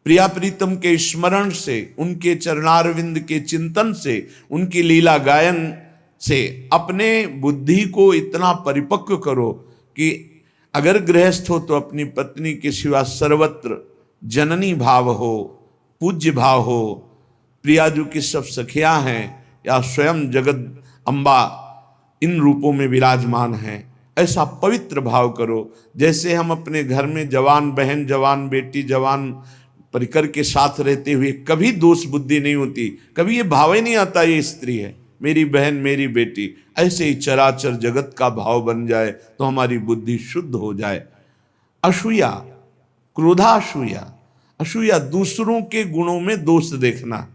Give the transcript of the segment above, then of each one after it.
प्रिया प्रीतम के स्मरण से, उनके चरणारविंद के चिंतन से, उनकी लीला गायन से अपने बुद्धि को इतना परिपक्व करो कि अगर गृहस्थ हो तो अपनी पत्नी के सिवा सर्वत्र जननी भाव हो, पूज्य भाव हो। प्रियाजू की सब सखियां हैं या स्वयं जगत अम्बा इन रूपों में विराजमान हैं, ऐसा पवित्र भाव करो। जैसे हम अपने घर में जवान बहन, जवान बेटी, जवान परिकर के साथ रहते हुए कभी दोष बुद्धि नहीं होती, कभी ये भाव ही नहीं आता ये स्त्री है, मेरी बहन, मेरी बेटी। ऐसे ही चराचर जगत का भाव बन जाए तो हमारी बुद्धि शुद्ध हो जाए। असूया, क्रोधासूया। असूया दूसरों के गुणों में दोष देखना,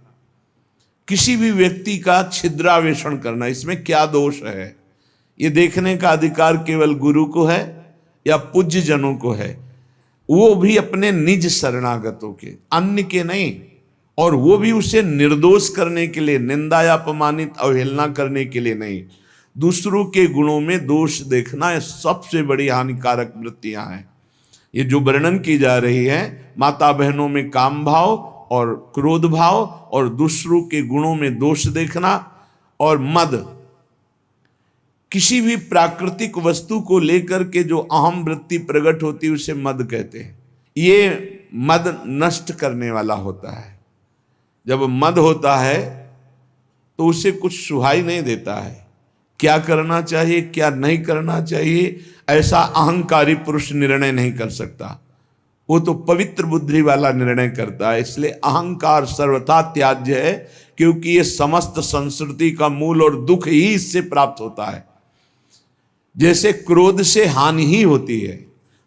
किसी भी व्यक्ति का छिद्रावेषण करना, इसमें क्या दोष है, ये देखने का अधिकार केवल गुरु को है या पूज्य जनों को है, वो भी अपने निज शरणागतों के, अन्य के नहीं। और वो भी उसे निर्दोष करने के लिए, निंदा या अपमानित अवहेलना करने के लिए नहीं। दूसरों के गुणों में दोष देखना ये सबसे बड़ी हानिकारक वृत्तियां हैं। ये जो वर्णन की जा रही है, माता बहनों में काम भाव और क्रोध भाव और दूसरों के गुणों में दोष देखना और मद, किसी भी प्राकृतिक वस्तु को लेकर के जो अहम वृत्ति प्रकट होती है उसे मद कहते हैं। ये मद नष्ट करने वाला होता है। जब मद होता है तो उसे कुछ सुहाई नहीं देता है, क्या करना चाहिए क्या नहीं करना चाहिए ऐसा अहंकारी पुरुष निर्णय नहीं कर सकता, वो तो पवित्र बुद्धि वाला निर्णय करता है। इसलिए अहंकार सर्वथा त्याज्य है, क्योंकि ये समस्त संस्कृति का मूल और दुख ही इससे प्राप्त होता है। जैसे क्रोध से हानि ही होती है,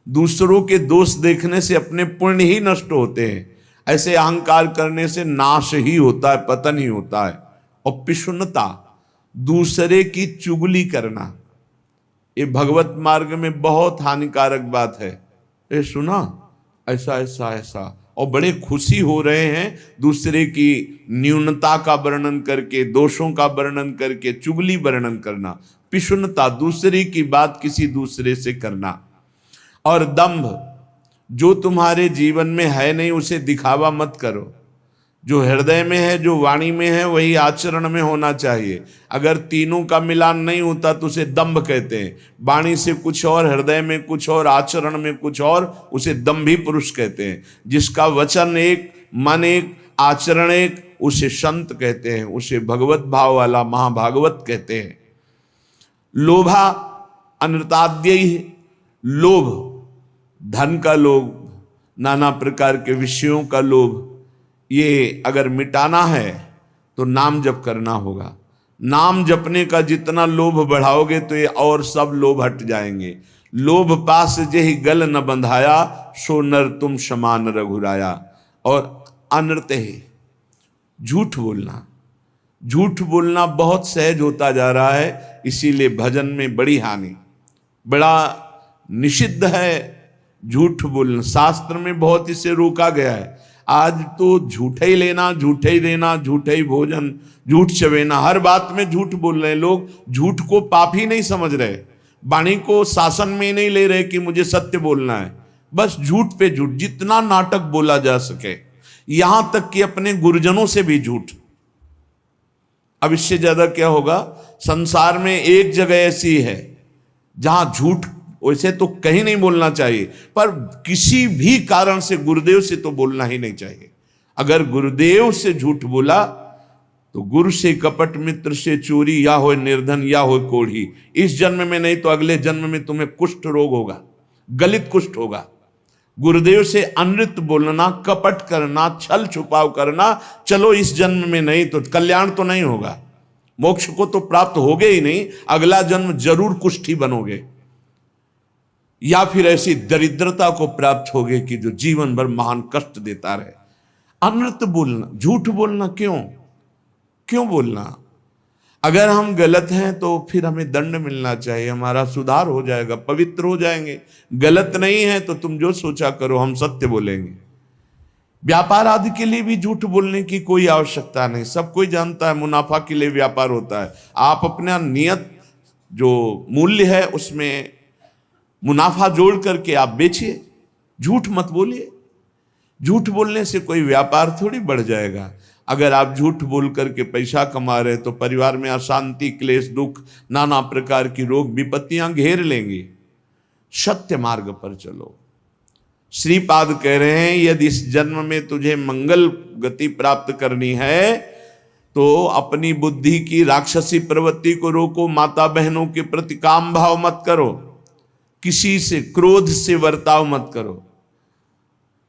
दूसरों के दोष देखने से अपने पुण्य ही नष्ट होते हैं, ऐसे अहंकार करने से नाश ही होता है, पतन ही होता है। और पिशुनता, दूसरे की चुगली करना, ये भगवत मार्ग में बहुत हानिकारक बात है। ये सुना ऐसा ऐसा ऐसा, और बड़े खुशी हो रहे हैं दूसरे की न्यूनता का वर्णन करके, दोषों का वर्णन करके, चुगली वर्णन करना। पिशुनता, दूसरे की बात किसी दूसरे से करना। और दंभ, जो तुम्हारे जीवन में है नहीं उसे दिखावा मत करो। जो हृदय में है, जो वाणी में है, वही आचरण में होना चाहिए। अगर तीनों का मिलान नहीं होता तो उसे दंभ कहते हैं। वाणी से कुछ और, हृदय में कुछ और, आचरण में कुछ और, उसे दंभी पुरुष कहते हैं। जिसका वचन एक, मन एक, आचरण एक, उसे संत कहते हैं, उसे भगवत भाव वाला महाभागवत कहते हैं। लोभा अनृताद्यैः, लोभ, धन का लोभ, नाना प्रकार के विषयों का लोभ, ये अगर मिटाना है तो नाम जप करना होगा। नाम जपने का जितना लोभ बढ़ाओगे तो ये और सब लोभ हट जाएंगे। लोभ पास जेहि गल न बंधाया, सो नर तुम समान रघुराया। और अनृत है, झूठ बोलना। झूठ बोलना बहुत सहज होता जा रहा है, इसीलिए भजन में बड़ी हानि, बड़ा निषिद्ध है झूठ बोलना। शास्त्र में बहुत इसे रोका गया है। आज तो झूठे ही लेना, झूठे ही देना, झूठे ही भोजन, झूठ चवेना, हर बात में झूठ बोल रहे हैं लोग। झूठ को पाप ही नहीं समझ रहे, वाणी को शासन में नहीं ले रहे कि मुझे सत्य बोलना है, बस झूठ पे झूठ, जितना नाटक बोला जा सके, यहां तक कि अपने गुरुजनों से भी झूठ। अब इससे ज्यादा क्या होगा? संसार में एक जगह ऐसी है जहां झूठ वैसे तो कहीं नहीं बोलना चाहिए, पर किसी भी कारण से गुरुदेव से तो बोलना ही नहीं चाहिए। अगर गुरुदेव से झूठ बोला तो गुरु से कपट, मित्र से चोरी, या हो निर्धन या हो कोढ़ी। इस जन्म में नहीं तो अगले जन्म में तुम्हें कुष्ठ रोग होगा, गलित कुष्ठ होगा। गुरुदेव से अनृत बोलना, कपट करना, छल छुपाव करना, चलो इस जन्म में नहीं तो कल्याण तो नहीं होगा, मोक्ष को तो प्राप्त होगे ही नहीं, अगला जन्म जरूर कुष्ठी बनोगे, या फिर ऐसी दरिद्रता को प्राप्त होगे कि जो जीवन भर महान कष्ट देता रहे। अनृत बोलना, झूठ बोलना, क्यों बोलना? अगर हम गलत हैं तो फिर हमें दंड मिलना चाहिए, हमारा सुधार हो जाएगा, पवित्र हो जाएंगे। गलत नहीं है तो तुम जो सोचा करो, हम सत्य बोलेंगे। व्यापार आदि के लिए भी झूठ बोलने की कोई आवश्यकता नहीं, सब कोई जानता है मुनाफा के लिए व्यापार होता है। आप अपना नियत जो मूल्य है उसमें मुनाफा जोड़ करके आप बेचिए, झूठ मत बोलिए। झूठ बोलने से कोई व्यापार थोड़ी बढ़ जाएगा। अगर आप झूठ बोल करके पैसा कमा रहे तो परिवार में अशांति, क्लेश, दुख, नाना प्रकार की रोग विपत्तियां घेर लेंगी। सत्य मार्ग पर चलो। श्रीपाद कह रहे हैं यदि इस जन्म में तुझे मंगल गति प्राप्त करनी है तो अपनी बुद्धि की राक्षसी प्रवृत्ति को रोको। माता बहनों के प्रति काम भाव मत करो, किसी से क्रोध से वर्ताव मत करो,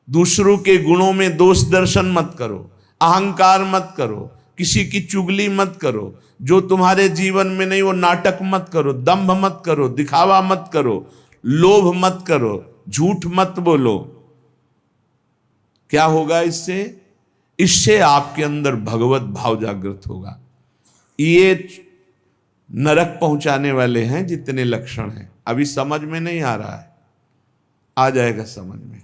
दूसरों के गुणों में दोष दर्शन मत करो, अहंकार मत करो, किसी की चुगली मत करो, जो तुम्हारे जीवन में नहीं वो नाटक मत करो, दंभ मत करो, दिखावा मत करो, लोभ मत करो, झूठ मत बोलो। क्या होगा इससे? इससे आपके अंदर भगवत भाव जागृत होगा। ये नरक पहुंचाने वाले हैं जितने लक्षण हैं। अभी समझ में नहीं आ रहा है, आ जाएगा समझ में।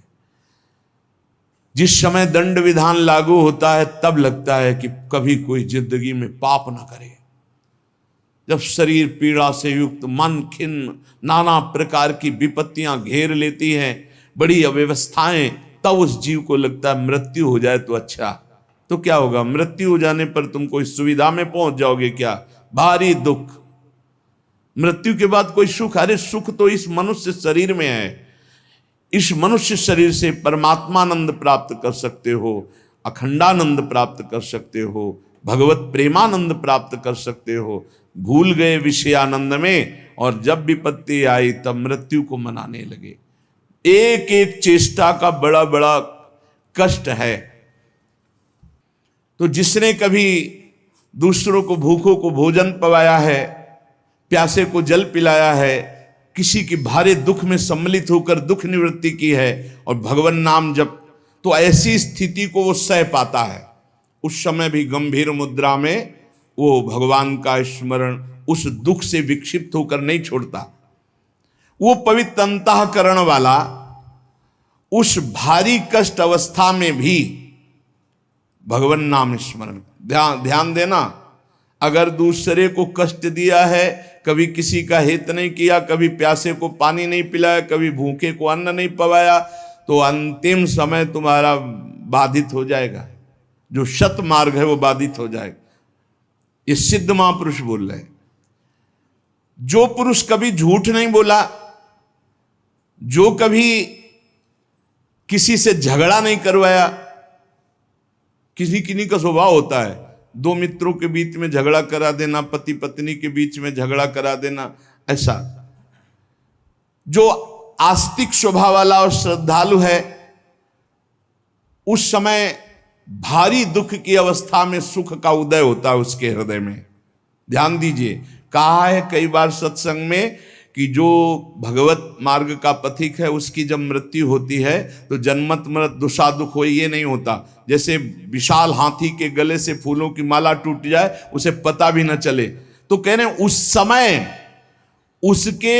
जिस समय दंड विधान लागू होता है तब लगता है कि कभी कोई जिंदगी में पाप ना करे। जब शरीर पीड़ा से युक्त, मन खिन्न, नाना प्रकार की विपत्तियां घेर लेती हैं, बड़ी अव्यवस्थाएं, तब उस जीव को लगता है मृत्यु हो जाए तो अच्छा। तो क्या होगा? मृत्यु हो जाने पर तुम कोई सुविधा में पहुंच जाओगे क्या? भारी दुख। मृत्यु के बाद कोई सुख? अरे सुख तो इस मनुष्य शरीर में है। इस मनुष्य शरीर से परमात्मानंद प्राप्त कर सकते हो, अखंडानंद प्राप्त कर सकते हो, भगवत प्रेमानंद प्राप्त कर सकते हो। भूल गए विषयानंद में और जब विपत्ति आई तब मृत्यु को मनाने लगे। एक एक चेष्टा का बड़ा बड़ा कष्ट है। तो जिसने कभी दूसरों को, भूखों को भोजन पवाया है, प्यासे को जल पिलाया है, किसी की भारी दुख में सम्मिलित होकर दुख निवृत्ति की है और भगवान नाम जप, तो ऐसी स्थिति को वो सह पाता है। उस समय भी गंभीर मुद्रा में वो भगवान का स्मरण उस दुख से विक्षिप्त होकर नहीं छोड़ता। वो पवित्र अंतःकरण वाला उस भारी कष्ट अवस्था में भी भगवान नाम स्मरण। ध्यान देना, अगर दूसरे को कष्ट दिया है, कभी किसी का हित नहीं किया, कभी प्यासे को पानी नहीं पिलाया, कभी भूखे को अन्न नहीं पवाया, तो अंतिम समय तुम्हारा बाधित हो जाएगा। जो सत मार्ग है वो बाधित हो जाएगा। ये सिद्ध महापुरुष बोल रहे हैं। जो पुरुष कभी झूठ नहीं बोला, जो कभी किसी से झगड़ा नहीं करवाया, किसी किन्हीं का स्वभाव होता है दो मित्रों के बीच में झगड़ा करा देना, पति पत्नी के बीच में झगड़ा करा देना, ऐसा। जो आस्तिक स्वभाव वाला और श्रद्धालु है, उस समय भारी दुख की अवस्था में सुख का उदय होता है उसके हृदय में। ध्यान दीजिए, कहा है कई बार सत्संग में कि जो भगवत मार्ग का पथिक है उसकी जब मृत्यु होती है तो जन्मत मृत दुषा दुख हो, ये नहीं होता। जैसे विशाल हाथी के गले से फूलों की माला टूट जाए, उसे पता भी न चले। तो कह रहे हैं उस समय उसके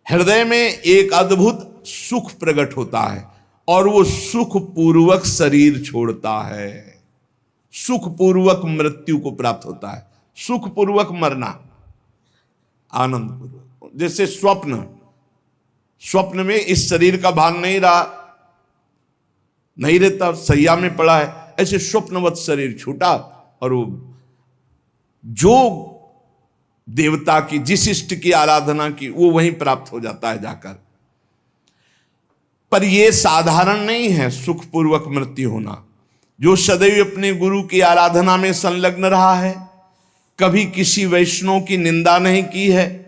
हृदय में एक अद्भुत सुख प्रकट होता है और वो सुख पूर्वक शरीर छोड़ता है, सुख पूर्वक मृत्यु को प्राप्त होता है। सुख पूर्वक मरना, आनंद पूर्वक। जैसे स्वप्न में इस शरीर का भान नहीं रहा, नहीं रहता, सैया में पड़ा है, ऐसे स्वप्नवत शरीर छूटा और वो जो देवता की, जिस इष्ट की आराधना की, वो वहीं प्राप्त हो जाता है जाकर। पर यह साधारण नहीं है सुखपूर्वक मृत्यु होना। जो सदैव अपने गुरु की आराधना में संलग्न रहा है, कभी किसी वैष्णव की निंदा नहीं की है,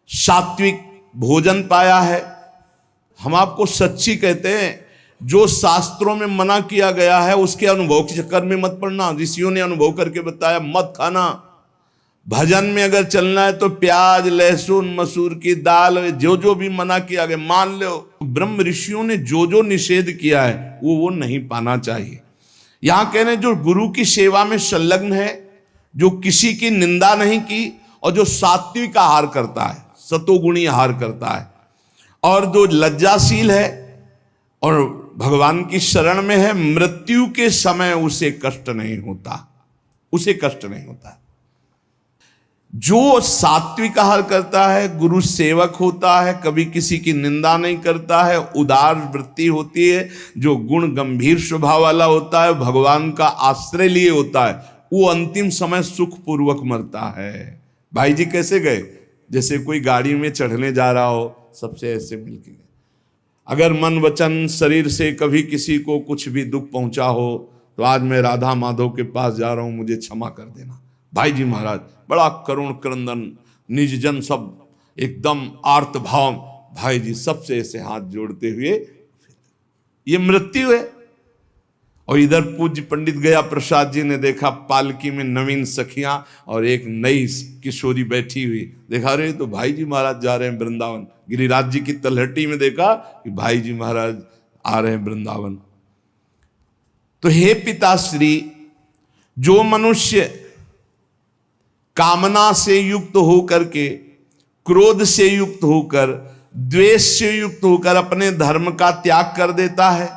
सात्विक भोजन पाया है। हम आपको सच्ची कहते हैं, जो शास्त्रों में मना किया गया है उसके अनुभव के चक्कर में मत पड़ना। ऋषियों ने अनुभव करके बताया, मत खाना। भजन में अगर चलना है तो प्याज, लहसुन, मसूर की दाल, जो जो भी मना किया गया मान लो। ब्रह्म ऋषियों ने जो जो निषेध किया है वो नहीं पाना चाहिए। यहां कह रहे हैं जो गुरु की सेवा में संलग्न है, जो किसी की निंदा नहीं की और जो सात्विक आहार करता है, सतोगुणी आहार करता है, और जो लज्जाशील है और भगवान की शरण में है, मृत्यु के समय उसे कष्ट नहीं होता, उसे कष्ट नहीं होता। जो सात्विक आहार करता है, गुरु सेवक होता है, कभी किसी की निंदा नहीं करता है, उदार वृत्ति होती है, जो गुण गंभीर स्वभाव वाला होता है, भगवान का आश्रय लिए होता है, वो अंतिम समय सुख पूर्वक मरता है। भाई जी कैसे गए? जैसे कोई गाड़ी में चढ़ने जा रहा हो, सबसे ऐसे मिलके गए। अगर मन वचन शरीर से कभी किसी को कुछ भी दुख पहुंचा हो तो आज मैं राधा माधव के पास जा रहा हूं, मुझे क्षमा कर देना। भाई जी महाराज बड़ा करुण क्रंदन, निज जन सब एकदम आर्त भाव, भाई जी सबसे ऐसे हाथ जोड़ते हुए, ये मृत्यु है। और इधर पूज्य पंडित गया प्रसाद जी ने देखा पालकी में नवीन सखियां और एक नई किशोरी बैठी हुई, देखा रे तो भाई जी महाराज जा रहे हैं वृंदावन। गिरिराज जी की तलहटी में देखा कि भाई जी महाराज आ रहे हैं वृंदावन। तो हे पिताश्री, जो मनुष्य कामना से युक्त होकर के, क्रोध से युक्त होकर, द्वेष से युक्त होकर अपने धर्म का त्याग कर देता है,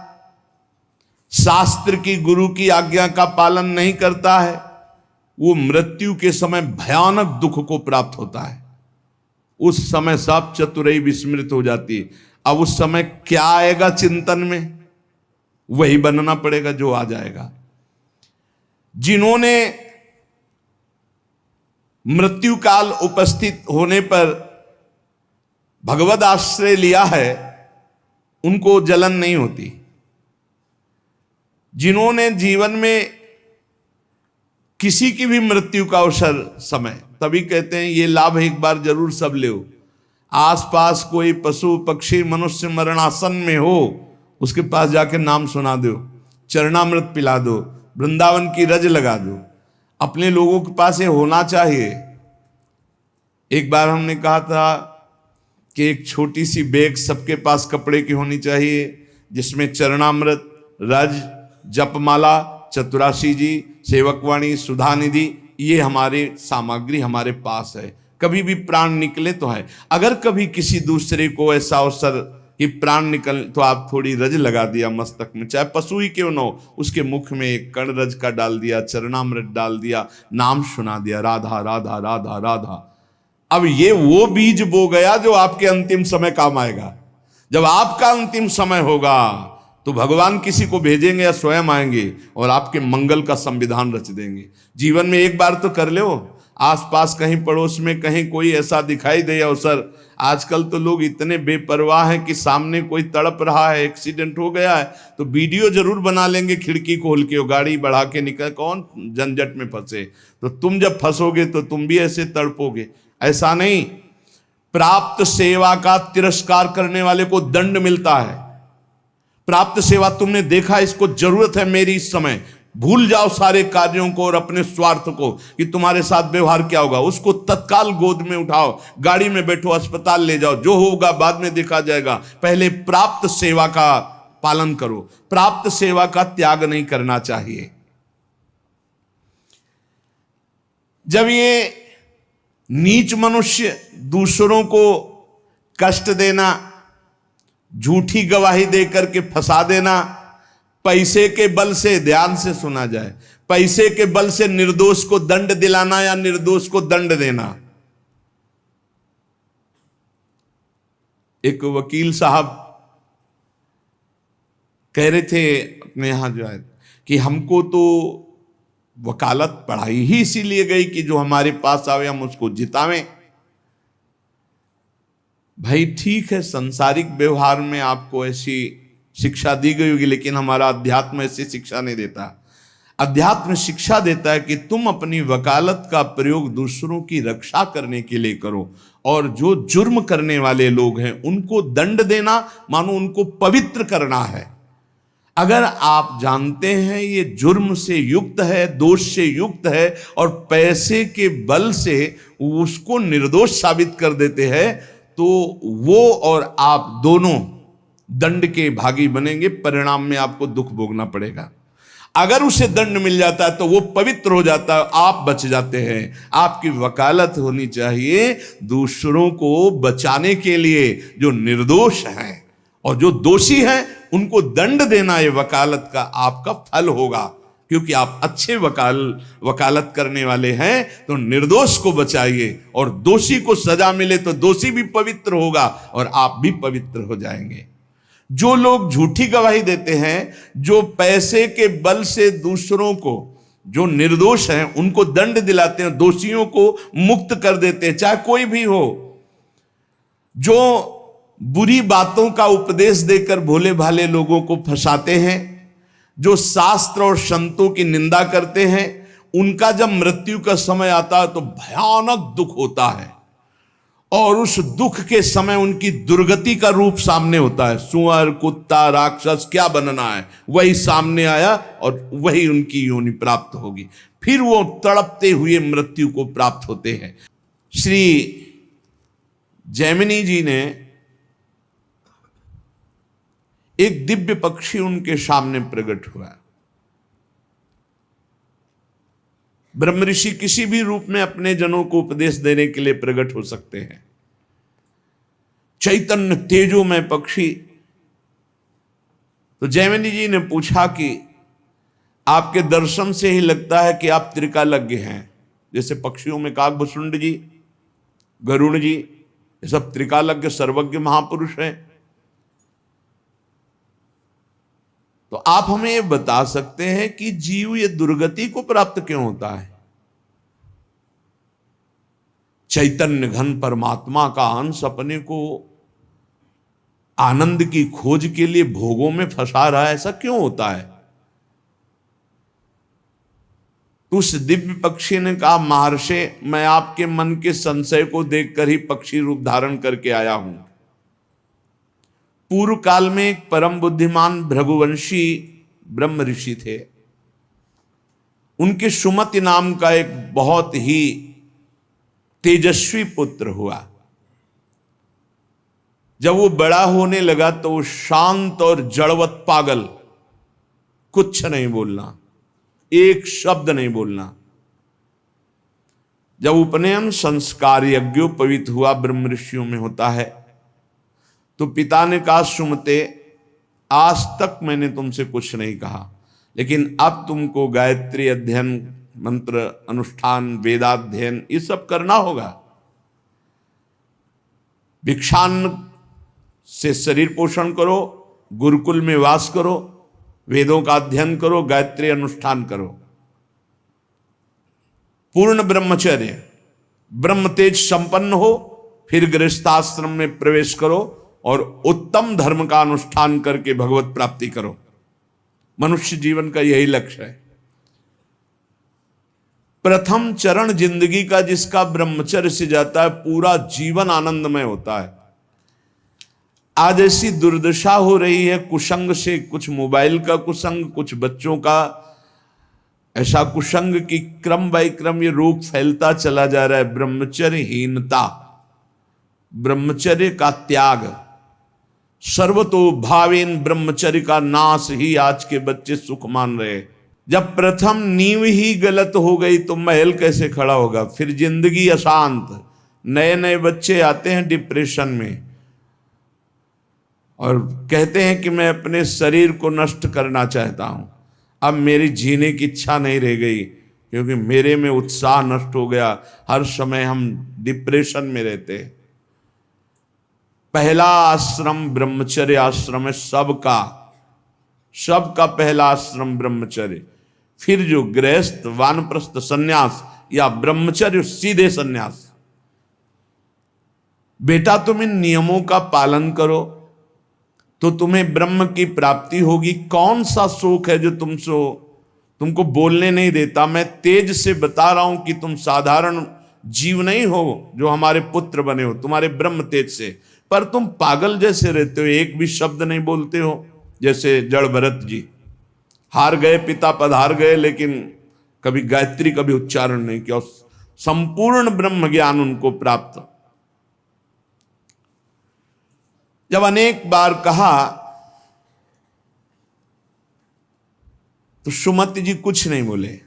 शास्त्र की गुरु की आज्ञा का पालन नहीं करता है, वो मृत्यु के समय भयानक दुख को प्राप्त होता है। उस समय सब चतुराई विस्मृत हो जाती है। अब उस समय क्या आएगा चिंतन में, वही बनना पड़ेगा जो आ जाएगा। जिन्होंने मृत्यु काल उपस्थित होने पर भगवद आश्रय लिया है, उनको जलन नहीं होती। जिन्होंने जीवन में किसी की भी मृत्यु का अवसर समय, तभी कहते हैं ये लाभ एक बार जरूर सब ले। आसपास कोई पशु पक्षी मनुष्य मरणासन में हो, उसके पास जाके नाम सुना दो, चरणामृत पिला दो, वृंदावन की रज लगा दो। अपने लोगों के पास ये होना चाहिए। एक बार हमने कहा था कि एक छोटी सी बैग सबके पास कपड़े की होनी चाहिए, जिसमें चरणामृत, रज, जपमाला, चतुराशी जी, सेवकवाणी, सुधानिधि, ये हमारे सामग्री हमारे पास है। कभी भी प्राण निकले तो है। अगर कभी किसी दूसरे को ऐसा अवसर कि प्राण निकल, तो आप थोड़ी रज लगा दिया मस्तक में, चाहे पशु ही क्यों न हो, उसके मुख में एक कण रज का डाल दिया, चरणामृत डाल दिया, नाम सुना दिया, राधा राधा राधा राधा। अब ये वो बीज बो गया जो आपके अंतिम समय काम आएगा। जब आपका अंतिम समय होगा तो भगवान किसी को भेजेंगे या स्वयं आएंगे और आपके मंगल का संविधान रच देंगे। जीवन में एक बार तो कर लो, आसपास कहीं पड़ोस में कहीं कोई ऐसा दिखाई दे अवसर। आजकल तो लोग इतने बेपरवाह हैं कि सामने कोई तड़प रहा है, एक्सीडेंट हो गया है, तो वीडियो जरूर बना लेंगे, खिड़की खोल के गाड़ी बढ़ा के निकल, कौन झंझट में फंसे। तो तुम जब फंसोगे तो तुम भी ऐसे तड़पोगे। ऐसा नहीं, प्राप्त सेवा का तिरस्कार करने वाले को दंड मिलता है। प्राप्त सेवा तुमने देखा, इसको जरूरत है मेरी इस समय, भूल जाओ सारे कार्यों को और अपने स्वार्थ को कि तुम्हारे साथ व्यवहार क्या होगा। उसको तत्काल गोद में उठाओ, गाड़ी में बैठो, अस्पताल ले जाओ, जो होगा बाद में देखा जाएगा। पहले प्राप्त सेवा का पालन करो, प्राप्त सेवा का त्याग नहीं करना चाहिए। जब ये नीच मनुष्य दूसरों को कष्ट देना, झूठी गवाही देकर के फंसा देना, पैसे के बल से, ध्यान से सुना जाए, पैसे के बल से निर्दोष को दंड दिलाना या निर्दोष को दंड देना। एक वकील साहब कह रहे थे अपने यहां जो है कि हमको तो वकालत पढ़ाई ही इसीलिए गई कि जो हमारे पास आवे हम उसको जितावें। भाई ठीक है, सांसारिक व्यवहार में आपको ऐसी शिक्षा दी गई होगी, लेकिन हमारा अध्यात्म ऐसी शिक्षा नहीं देता। अध्यात्म शिक्षा देता है कि तुम अपनी वकालत का प्रयोग दूसरों की रक्षा करने के लिए करो, और जो जुर्म करने वाले लोग हैं उनको दंड देना मानो उनको पवित्र करना है। अगर आप जानते हैं ये जुर्म से युक्त है, दोष से युक्त है, और पैसे के बल से उसको निर्दोष साबित कर देते हैं, तो वो और आप दोनों दंड के भागी बनेंगे। परिणाम में आपको दुख भोगना पड़ेगा। अगर उसे दंड मिल जाता है तो वो पवित्र हो जाता है, आप बच जाते हैं। आपकी वकालत होनी चाहिए दूसरों को बचाने के लिए, जो निर्दोष हैं, और जो दोषी हैं उनको दंड देना, ये वकालत का आपका फल होगा। क्योंकि आप अच्छे वकालत करने वाले हैं, तो निर्दोष को बचाइए, और दोषी को सजा मिले तो दोषी भी पवित्र होगा और आप भी पवित्र हो जाएंगे। जो लोग झूठी गवाही देते हैं, जो पैसे के बल से दूसरों को, जो निर्दोष हैं उनको दंड दिलाते हैं, दोषियों को मुक्त कर देते हैं, चाहे कोई भी हो, जो बुरी बातों का उपदेश देकर भोले भाले लोगों को फंसाते हैं, जो शास्त्र और संतों की निंदा करते हैं, उनका जब मृत्यु का समय आता है तो भयानक दुख होता है, और उस दुख के समय उनकी दुर्गति का रूप सामने होता है। सुअर, कुत्ता, राक्षस क्या बनना है, वही सामने आया और वही उनकी योनि प्राप्त होगी। फिर वो तड़पते हुए मृत्यु को प्राप्त होते हैं। श्री जैमिनी जी ने एक दिव्य पक्षी उनके सामने प्रकट हुआ। ब्रह्म ऋषि किसी भी रूप में अपने जनों को उपदेश देने के लिए प्रकट हो सकते हैं। चैतन्य तेजोमय पक्षी। तो जैमिनी जी ने पूछा कि आपके दर्शन से ही लगता है कि आप त्रिकालज्ञ हैं। जैसे पक्षियों में काकभुसुंड जी, गरुड़ जी, ये सब त्रिकालज्ञ सर्वज्ञ महापुरुष हैं। तो आप हमें ये बता सकते हैं कि जीव ये दुर्गति को प्राप्त क्यों होता है? चैतन्य घन परमात्मा का अंश अपने को आनंद की खोज के लिए भोगों में फंसा रहा है, ऐसा क्यों होता है? उस दिव्य पक्षी ने कहा, महर्षि, मैं आपके मन के संशय को देखकर ही पक्षी रूप धारण करके आया हूं। पूर्व काल में एक परम बुद्धिमान भृगुवंशी ब्रह्म ऋषि थे। उनके सुमति नाम का एक बहुत ही तेजस्वी पुत्र हुआ। जब वो बड़ा होने लगा तो वो शांत और जड़वत पागल, कुछ नहीं बोलना, एक शब्द नहीं बोलना। जब उपनयन संस्कार यज्ञोपवीत हुआ, ब्रह्म ऋषियों में होता है, तो पिता ने कहा, सुमते, आज तक मैंने तुमसे कुछ नहीं कहा, लेकिन अब तुमको गायत्री अध्ययन, मंत्र अनुष्ठान, वेदाध्ययन ये सब करना होगा। भिक्षान्न से शरीर पोषण करो, गुरुकुल में वास करो, वेदों का अध्ययन करो, गायत्री अनुष्ठान करो, पूर्ण ब्रह्मचर्य, ब्रह्म तेज संपन्न हो, फिर गृहस्थाश्रम में प्रवेश करो और उत्तम धर्म का अनुष्ठान करके भगवत प्राप्ति करो। मनुष्य जीवन का यही लक्ष्य है। प्रथम चरण जिंदगी का जिसका ब्रह्मचर्य से जाता है, पूरा जीवन आनंदमय होता है। आज ऐसी दुर्दशा हो रही है कुसंग से, कुछ मोबाइल का कुसंग, कुछ बच्चों का ऐसा कुसंग कि क्रम बाय क्रम ये रोग फैलता चला जा रहा है। ब्रह्मचर्यहीनता, ब्रह्मचर्य का त्याग, सर्वतो भावेन ब्रह्मचर्य का नाश ही आज के बच्चे सुख मान रहे। जब प्रथम नींव ही गलत हो गई तो महल कैसे खड़ा होगा? फिर जिंदगी अशांत। नए नए बच्चे आते हैं डिप्रेशन में और कहते हैं कि मैं अपने शरीर को नष्ट करना चाहता हूं, अब मेरी जीने की इच्छा नहीं रह गई क्योंकि मेरे में उत्साह नष्ट हो गया। हर समय हम डिप्रेशन में रहते हैं। पहला आश्रम ब्रह्मचर्य आश्रम है, सबका पहला आश्रम ब्रह्मचर्य। फिर जो गृहस्थ, वानप्रस्थ, सन्यास या ब्रह्मचर्य सीधे सन्यास। बेटा तुम इन नियमों का पालन करो तो तुम्हें ब्रह्म की प्राप्ति होगी। कौन सा शोक है जो तुमको बोलने नहीं देता? मैं तेज से बता रहा हूं कि तुम साधारण जीव नहीं हो जो हमारे पुत्र बने हो, तुम्हारे ब्रह्म तेज से, पर तुम पागल जैसे रहते हो, एक भी शब्द नहीं बोलते हो। जैसे जड़ भरत जी हार गए, पिता पधार गए, लेकिन कभी गायत्री कभी उच्चारण नहीं किया। संपूर्ण ब्रह्म ज्ञान उनको प्राप्त। जब अनेक बार कहा तो सुमति जी कुछ नहीं बोले।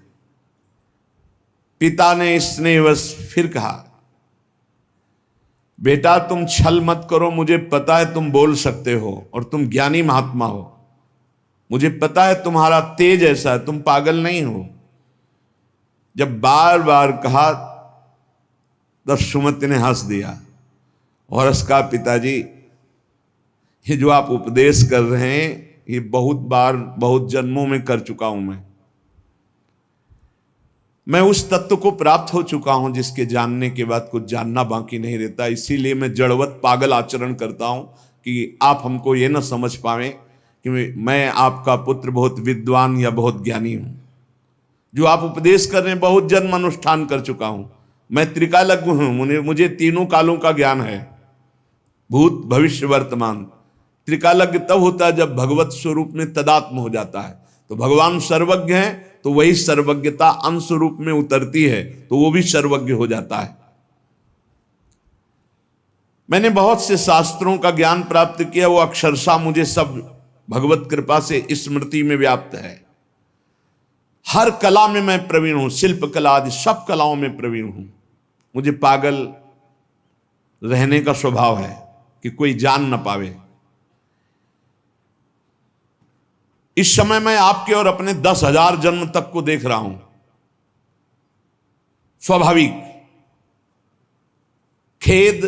पिता ने स्नेहवश फिर कहा, बेटा तुम छल मत करो, मुझे पता है तुम बोल सकते हो और तुम ज्ञानी महात्मा हो। मुझे पता है तुम्हारा तेज ऐसा है, तुम पागल नहीं हो। जब बार बार कहा तब सुमति ने हंस दिया और उसका पिताजी ये जो आप उपदेश कर रहे हैं ये बहुत बार बहुत जन्मों में कर चुका हूं। मैं उस तत्व को प्राप्त हो चुका हूं जिसके जानने के बाद कुछ जानना बाकी नहीं रहता। इसीलिए मैं जड़वत पागल आचरण करता हूं कि आप हमको ये ना समझ पाएं कि मैं आपका पुत्र बहुत विद्वान या बहुत ज्ञानी हूं। जो आप उपदेश कर रहे हैं बहुत जन्म अनुष्ठान कर चुका हूं। मैं त्रिकालज्ञ हूं, मुझे तीनों कालों का ज्ञान है, भूत भविष्य वर्तमान। त्रिकालज्ञ तब होता है जब भगवत स्वरूप में तदात्म हो जाता है। तो भगवान सर्वज्ञ हैं तो वही सर्वज्ञता अंश रूप में उतरती है तो वो भी सर्वज्ञ हो जाता है। मैंने बहुत से शास्त्रों का ज्ञान प्राप्त किया, वो अक्षरशः मुझे सब भगवत कृपा से स्मृति में व्याप्त है। हर कला में मैं प्रवीण हूं, शिल्प कला आदि सब कलाओं में प्रवीण हूं। मुझे पागल रहने का स्वभाव है कि कोई जान न पावे। इस समय मैं आपके और अपने 10,000 जन्म तक को देख रहा हूं। स्वाभाविक खेद,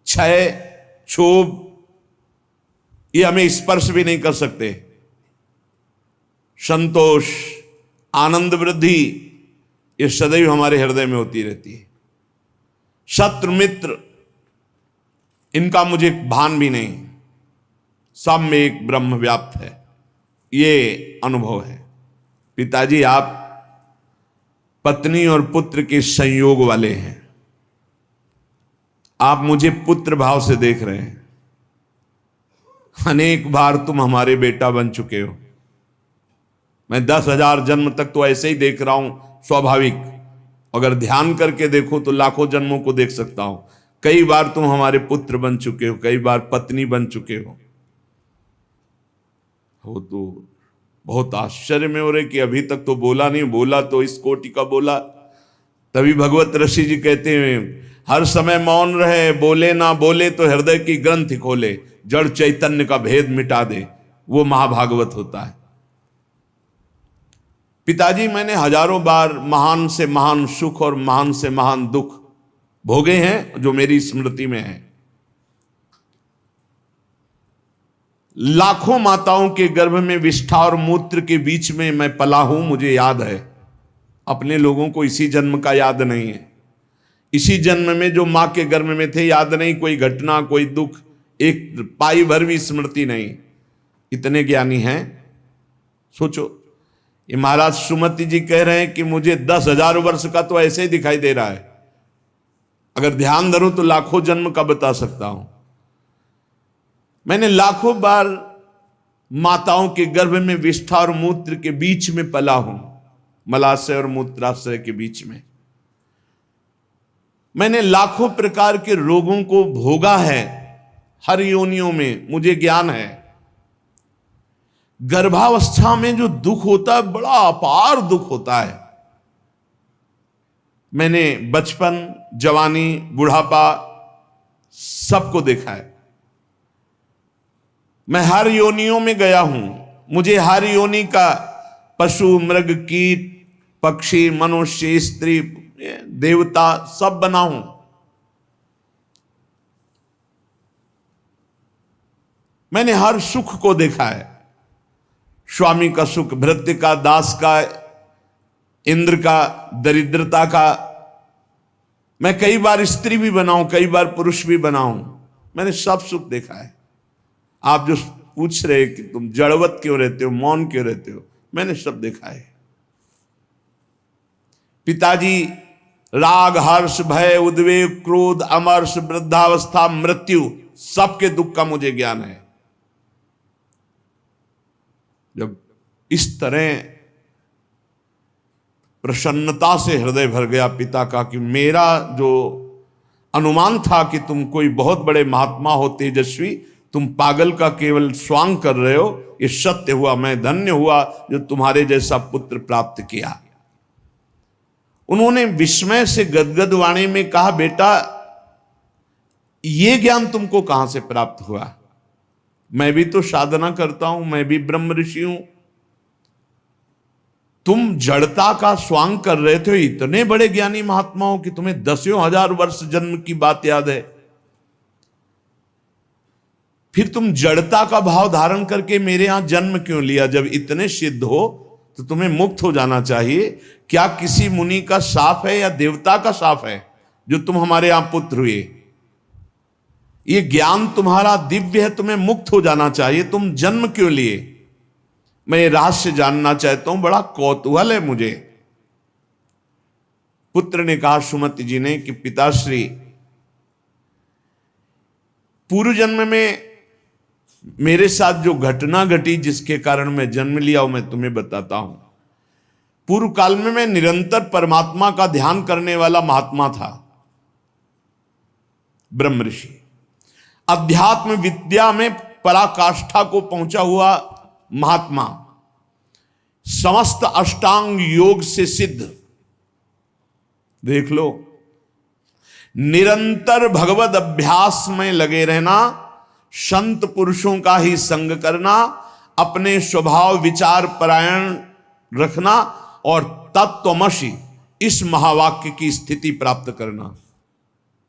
क्षय, क्षोभ ये हमें स्पर्श भी नहीं कर सकते। संतोष, आनंद वृद्धि ये सदैव हमारे हृदय में होती रहती है। शत्रु मित्र इनका मुझे भान भी नहीं, सब में एक ब्रह्म व्याप्त है, ये अनुभव है। पिताजी आप पत्नी और पुत्र के संयोग वाले हैं। आप मुझे पुत्र भाव से देख रहे हैं। अनेक बार तुम हमारे बेटा बन चुके हो। मैं 10,000 जन्म तक तो ऐसे ही देख रहा हूं, स्वाभाविक। अगर ध्यान करके देखो तो लाखों जन्मों को देख सकता हूं। कई बार तुम हमारे पुत्र बन चुके हो, कई बार पत्नी बन चुके हो। तो बहुत आश्चर्य में हो रहे कि अभी तक तो बोला नहीं, बोला तो इस कोटि का बोला। तभी भगवत ऋषि जी कहते हैं हर समय मौन रहे, बोले ना बोले तो हृदय की ग्रंथि खोले, जड़ चैतन्य का भेद मिटा दे, वो महाभागवत होता है। पिताजी मैंने हजारों बार महान से महान सुख और महान से महान दुख भोगे हैं जो मेरी स्मृति में है। लाखों माताओं के गर्भ में विष्ठा और मूत्र के बीच में मैं पला हूं, मुझे याद है। अपने लोगों को इसी जन्म का याद नहीं है। इसी जन्म में जो मां के गर्भ में थे याद नहीं, कोई घटना, कोई दुख, एक पाई भर भी स्मृति नहीं। इतने ज्ञानी हैं। सोचो, ये महाराज सुमति जी कह रहे हैं कि मुझे 10,000 वर्ष का तो ऐसे ही दिखाई दे रहा है। अगर ध्यान धरूं तो लाखों जन्म का बता सकता हूं। मैंने लाखों बार माताओं के गर्भ में विष्ठा और मूत्र के बीच में पला हूं, मलाशय और मूत्राशय के बीच में। मैंने लाखों प्रकार के रोगों को भोगा है, हर योनियों में मुझे ज्ञान है। गर्भावस्था में जो दुख होता है बड़ा अपार दुख होता है। मैंने बचपन, जवानी, बुढ़ापा सबको देखा है। मैं हर योनियों में गया हूं। मुझे हर योनि का पशु, मृग, कीट, पक्षी, मनुष्य, स्त्री, देवता सब बना हूं। मैंने हर सुख को देखा है। स्वामी का सुख, भृत्य का, दास का, इंद्र का, दरिद्रता का। मैं कई बार स्त्री भी बना हूं, कई बार पुरुष भी बना हूं। मैंने सब सुख देखा है। आप जो पूछ रहे कि तुम जड़वत क्यों रहते हो, मौन क्यों रहते हो, मैंने सब देखा है। पिताजी राग, हर्ष, भय, उद्वेग, क्रोध, अमर्ष, वृद्धावस्था, मृत्यु सबके दुख का मुझे ज्ञान है। जब इस तरह प्रसन्नता से हृदय भर गया पिता का कि मेरा जो अनुमान था कि तुम कोई बहुत बड़े महात्मा हो, तेजस्वी, तुम पागल का केवल स्वांग कर रहे हो, ये सत्य हुआ। मैं धन्य हुआ जो तुम्हारे जैसा पुत्र प्राप्त किया। उन्होंने विस्मय से गदगद वाणी में कहा, बेटा ये ज्ञान तुमको कहां से प्राप्त हुआ? मैं भी तो साधना करता हूं, मैं भी ब्रह्म ऋषि हूं। तुम जड़ता का स्वांग कर रहे थे, इतने बड़े ज्ञानी महात्माओं की तुम्हें दसियों हजार वर्ष जन्म की बात याद है, फिर तुम जड़ता का भाव धारण करके मेरे यहां जन्म क्यों लिया? जब इतने सिद्ध हो तो तुम्हें मुक्त हो जाना चाहिए। क्या किसी मुनि का शाप है या देवता का शाप है जो तुम हमारे यहां पुत्र हुए? ये ज्ञान तुम्हारा दिव्य है, तुम्हें मुक्त हो जाना चाहिए, तुम जन्म क्यों लिए? मैं ये रहस्य जानना चाहता हूं, बड़ा कौतूहल है मुझे। पुत्र ने कहा सुमति जी ने कि पिताश्री, पूर्व जन्म में मेरे साथ जो घटना घटी जिसके कारण मैं जन्म लिया वो मैं तुम्हें बताता हूं। पूर्व काल में मैं निरंतर परमात्मा का ध्यान करने वाला महात्मा था, ब्रह्म ऋषि, अध्यात्म विद्या में पराकाष्ठा को पहुंचा हुआ महात्मा, समस्त अष्टांग योग से सिद्ध। देख लो, निरंतर भगवत अभ्यास में लगे रहना, संत पुरुषों का ही संग करना, अपने स्वभाव विचार परायण रखना और तत्वमसि इस महावाक्य की स्थिति प्राप्त करना।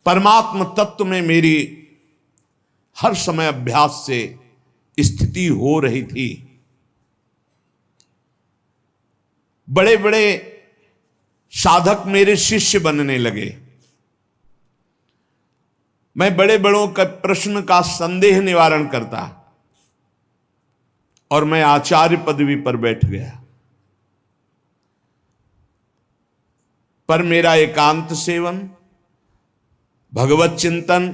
परमात्म तत्व में मेरी हर समय अभ्यास से स्थिति हो रही थी। बड़े बड़े साधक मेरे शिष्य बनने लगे। मैं बड़े बड़ों का प्रश्न का संदेह निवारण करता और मैं आचार्य पदवी पर बैठ गया। पर मेरा एकांत सेवन, भगवत चिंतन,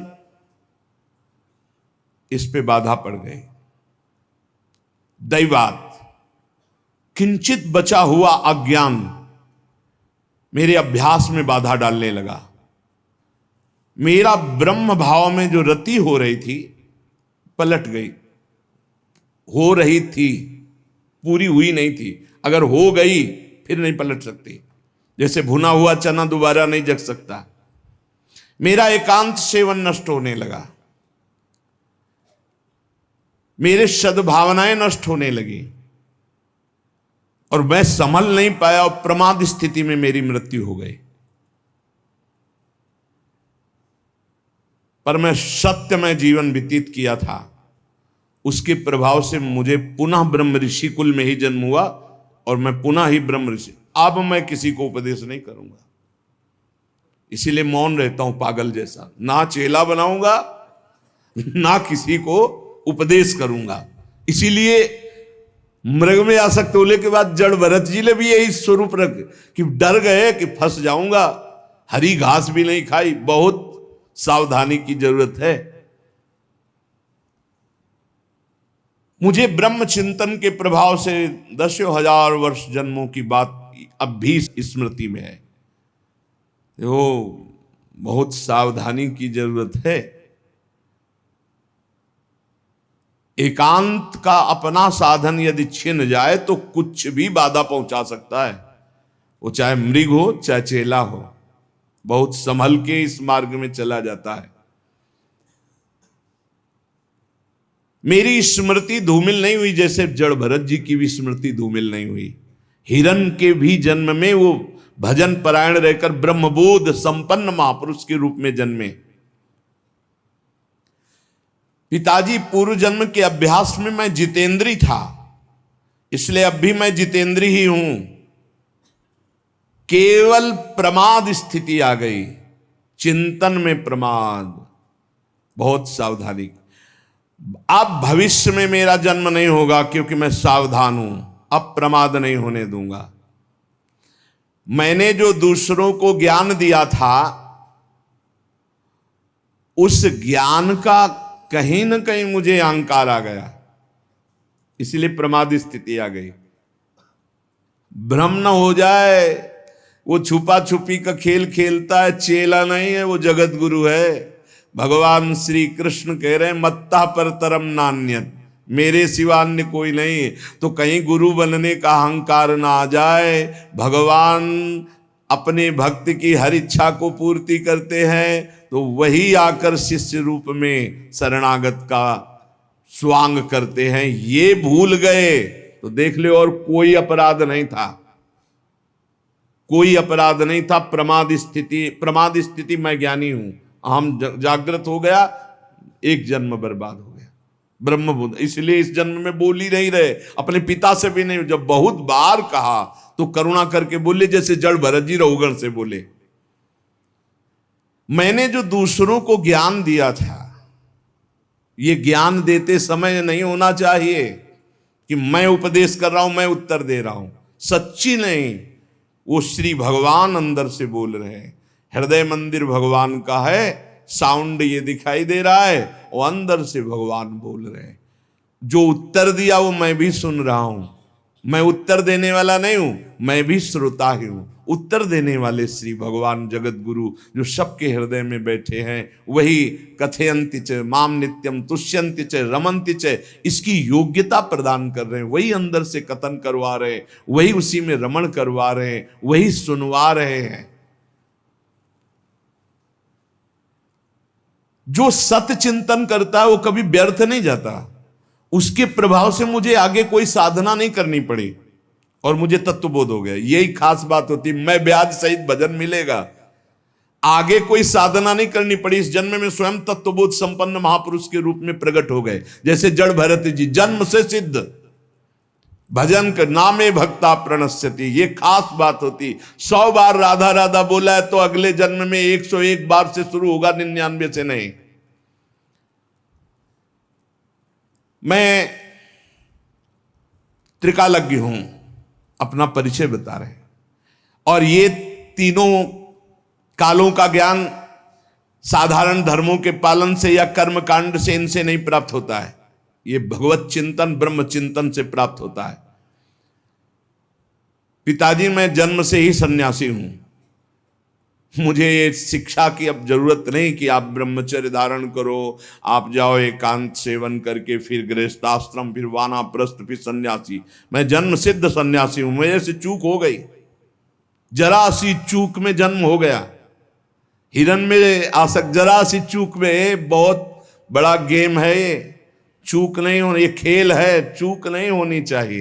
इस पे बाधा पड़ गई। दैवात किंचित बचा हुआ अज्ञान मेरे अभ्यास में बाधा डालने लगा। मेरा ब्रह्म भाव में जो रति हो रही थी पलट गई। हो रही थी, पूरी हुई नहीं थी। अगर हो गई फिर नहीं पलट सकती, जैसे भुना हुआ चना दोबारा नहीं जग सकता। मेरा एकांत सेवन नष्ट होने लगा, मेरे सद्भावनाएं नष्ट होने लगी और मैं संभल नहीं पाया और प्रमाद स्थिति में मेरी मृत्यु हो गई। पर मैं सत्यमय जीवन व्यतीत किया था, उसके प्रभाव से मुझे पुनः ब्रह्म ऋषि कुल में ही जन्म हुआ और मैं पुनः ही ब्रह्म ऋषि। अब मैं किसी को उपदेश नहीं करूंगा, इसीलिए मौन रहता हूं पागल जैसा। ना चेला बनाऊंगा ना किसी को उपदेश करूंगा। इसीलिए मृग में आसक्त होने के बाद जड़ भरत जी ने भी यही स्वरूप रख कि डर गए कि फंस जाऊंगा। हरी घास भी नहीं खाई, बहुत सावधानी की जरूरत है। मुझे ब्रह्म चिंतन के प्रभाव से दसियों हजार वर्ष जन्मों की बात अब भी स्मृति में है। वो बहुत सावधानी की जरूरत है। एकांत का अपना साधन यदि छिन जाए तो कुछ भी बाधा पहुंचा सकता है, वो चाहे मृग हो चाहे चेला हो। बहुत संभल के इस मार्ग में चला जाता है। मेरी स्मृति धूमिल नहीं हुई जैसे जड़ भरत जी की भी स्मृति धूमिल नहीं हुई। हिरण के भी जन्म में वो भजन परायण रहकर ब्रह्मबोध संपन्न महापुरुष के रूप में जन्मे। पिताजी पूर्व जन्म के अभ्यास में मैं जितेंद्री था, इसलिए अब भी मैं जितेंद्री ही हूं। केवल प्रमाद स्थिति आ गई, चिंतन में प्रमाद, बहुत सावधानी। अब भविष्य में मेरा जन्म नहीं होगा क्योंकि मैं सावधान हूं, अब प्रमाद नहीं होने दूंगा। मैंने जो दूसरों को ज्ञान दिया था उस ज्ञान का कहीं ना कहीं मुझे अहंकार आ गया, इसलिए प्रमाद स्थिति आ गई। भ्रम न हो जाए, वो छुपा छुपी का खेल खेलता है, चेला नहीं है, वो जगत गुरु है। भगवान श्री कृष्ण कह रहे हैं मत्ता पर तरम नान्यत, मेरे सिवा अन्य कोई नहीं। तो कहीं गुरु बनने का अहंकार ना आ जाए। भगवान अपने भक्त की हर इच्छा को पूर्ति करते हैं तो वही आकर शिष्य रूप में शरणागत का स्वांग करते हैं, ये भूल गए तो देख ले और कोई अपराध नहीं था, कोई अपराध नहीं था। प्रमाद स्थिति मैं ज्ञानी हूं, हम जागृत हो गया, एक जन्म बर्बाद हो गया। ब्रह्म बुद्ध इसलिए इस जन्म में बोल ही नहीं रहे, अपने पिता से भी नहीं। जब बहुत बार कहा तो करुणा करके बोले, जैसे जड़ भरत जी रघुगण से बोले, मैंने जो दूसरों को ज्ञान दिया था, ये ज्ञान देते समय नहीं होना चाहिए कि मैं उपदेश कर रहा हूं, मैं उत्तर दे रहा हूं। सच्ची नहीं, वो श्री भगवान अंदर से बोल रहे हैं। हृदय मंदिर भगवान का है, साउंड ये दिखाई दे रहा है, वो अंदर से भगवान बोल रहे हैं। जो उत्तर दिया वो मैं भी सुन रहा हूं, मैं उत्तर देने वाला नहीं हूं, मैं भी श्रोता ही हूं। उत्तर देने वाले श्री भगवान जगत गुरु जो सबके हृदय में बैठे हैं, वही कथयन्ति च माम नित्यम तुष्यन्ति च रमन्ति च, इसकी योग्यता प्रदान कर रहे हैं। वही अंदर से कथन करवा रहे हैं, वही उसी में रमण करवा रहे हैं, वही सुनवा रहे हैं। जो सत्य चिंतन करता है वो कभी व्यर्थ नहीं जाता। उसके प्रभाव से मुझे आगे कोई साधना नहीं करनी पड़ी और मुझे तत्वबोध हो गया। यही खास बात होती, मैं ब्याज सहित भजन मिलेगा, आगे कोई साधना नहीं करनी पड़ी। इस जन्म में स्वयं तत्वबोध संपन्न महापुरुष के रूप में प्रकट हो गए। जैसे जड़ भरत जी जन्म से सिद्ध, भजन कर नामे भक्ता प्रणश्यति, ये खास बात होती। 100 बार राधा राधा बोला है तो अगले जन्म में 101 बार से शुरू होगा, 99 से नहीं। मैं त्रिकालज्ञ हूं, अपना परिचय बता रहे हैं। और ये तीनों कालों का ज्ञान साधारण धर्मों के पालन से या कर्म कांड से इनसे नहीं प्राप्त होता है, ये भगवत चिंतन ब्रह्म चिंतन से प्राप्त होता है। पिताजी मैं जन्म से ही सन्यासी हूं, मुझे ये शिक्षा की अब जरूरत नहीं कि आप ब्रह्मचर्य धारण करो, आप जाओ एकांत सेवन करके फिर गृहस्थाश्रम, फिर वानाप्रस्थ, फिर सन्यासी। मैं जन्म सिद्ध सन्यासी हूं। मेरे से चूक हो गई, जरा सी चूक में जन्म हो गया। हिरन में आसक्त, जरा सी चूक में, बहुत बड़ा गेम है ये, चूक नहीं होनी, ये खेल है, चूक नहीं होनी चाहिए।